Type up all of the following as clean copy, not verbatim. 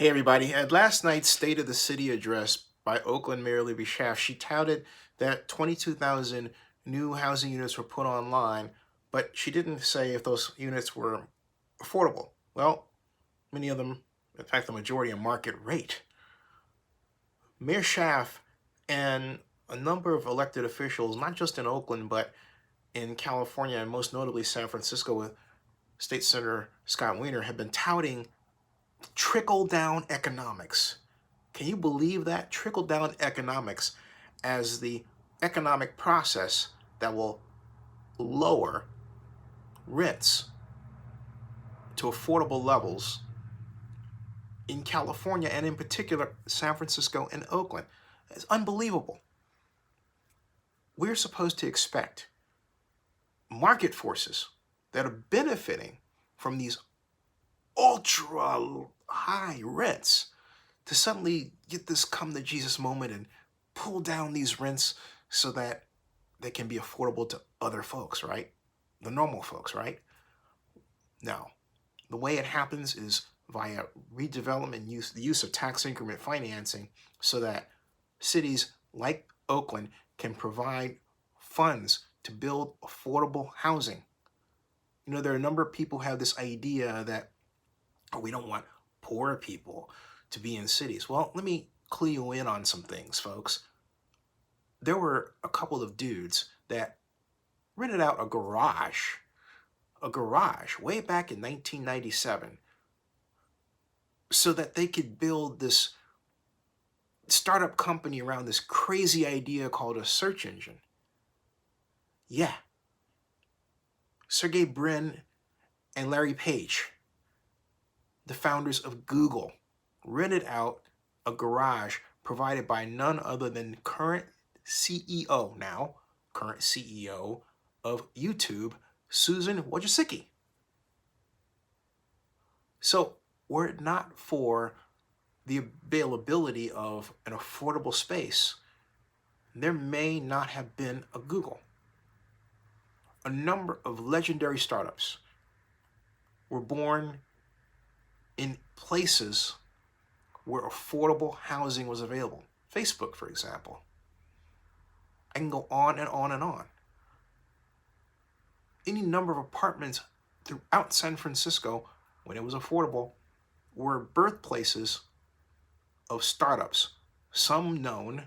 Hey everybody, at last night's State of the City address by Oakland Mayor Schaaf, she touted that 22,000 new housing units were put online, but she didn't say if those units were affordable. Well, many of them, in fact the majority, are market rate. Mayor Schaaf and a number of elected officials, not just in Oakland, but in California and most notably San Francisco with State Senator Scott Wiener, have been touting trickle-down economics. Can you believe that? Trickle-down economics as the economic process that will lower rents to affordable levels in California and in particular San Francisco and Oakland. It's unbelievable. We're supposed to expect market forces that are benefiting from these ultra high rents to suddenly get this come to Jesus moment and pull down these rents so that they can be affordable to other folks, right? The normal folks, right? No. The way it happens is via redevelopment use, the use of tax increment financing so that cities like Oakland can provide funds to build affordable housing. You know, there are a number of people who have this idea that we don't want poor people to be in cities. Well, let me clue you in on some things, folks. There were a couple of dudes that rented out a garage way back in 1997 so that they could build this startup company around this crazy idea called a search engine. Yeah. Sergey Brin and Larry Page, the founders of Google, rented out a garage provided by none other than current CEO of YouTube, Susan Wojcicki. So were it not for the availability of an affordable space, there may not have been a Google. A number of legendary startups were born in places where affordable housing was available. Facebook, for example. I can go on and on and on. Any number of apartments throughout San Francisco, when it was affordable, were birthplaces of startups. Some known,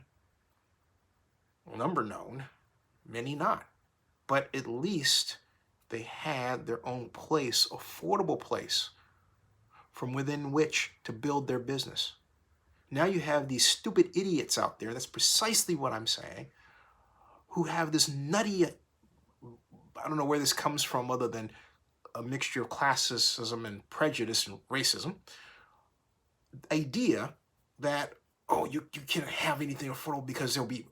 a number known, many not. But at least they had their own place, affordable place, from within which to build their business. Now you have these stupid idiots out there, that's precisely what I'm saying, who have this nutty, I don't know where this comes from other than a mixture of classicism and prejudice and racism, idea that, oh, you can't have anything affordable because there'll be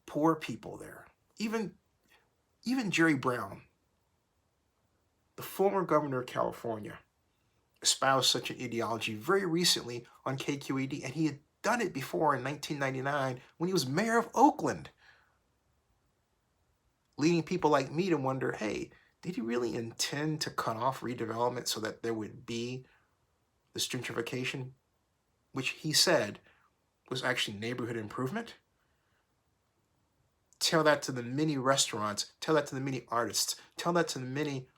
poor people there. Even Jerry Brown, the former governor of California, espoused such an ideology very recently on KQED, and he had done it before in 1999 when he was mayor of Oakland, leading people like me to wonder, hey, did he really intend to cut off redevelopment so that there would be this gentrification, which he said was actually neighborhood improvement? Tell that to the many restaurants, tell that to the many artists, tell that to the many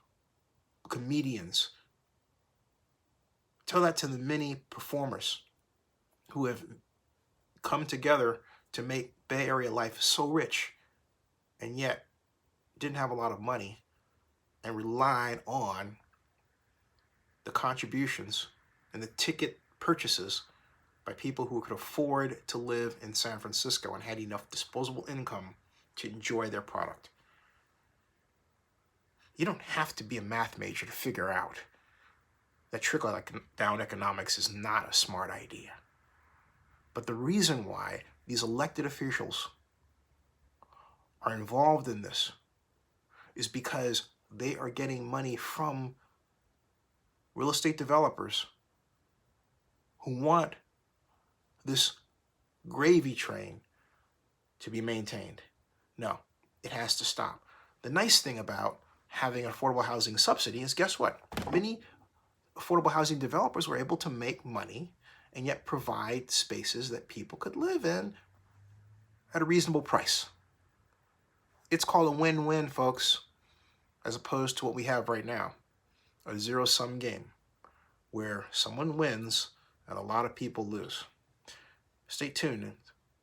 comedians, tell that to the many performers who have come together to make Bay Area life so rich and yet didn't have a lot of money and relied on the contributions and the ticket purchases by people who could afford to live in San Francisco and had enough disposable income to enjoy their product. You don't have to be a math major to figure out that trickle-down economics is not a smart idea. But the reason why these elected officials are involved in this is because they are getting money from real estate developers who want this gravy train to be maintained. No, it has to stop. The nice thing about having an affordable housing subsidy is, guess what? Many affordable housing developers were able to make money and yet provide spaces that people could live in at a reasonable price. It's called a win-win, folks, as opposed to what we have right now, a zero-sum game where someone wins and a lot of people lose. Stay tuned.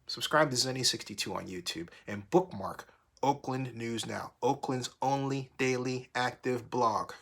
Subscribe to Zenny62 on YouTube and bookmark Oakland News Now, Oakland's only daily active blog.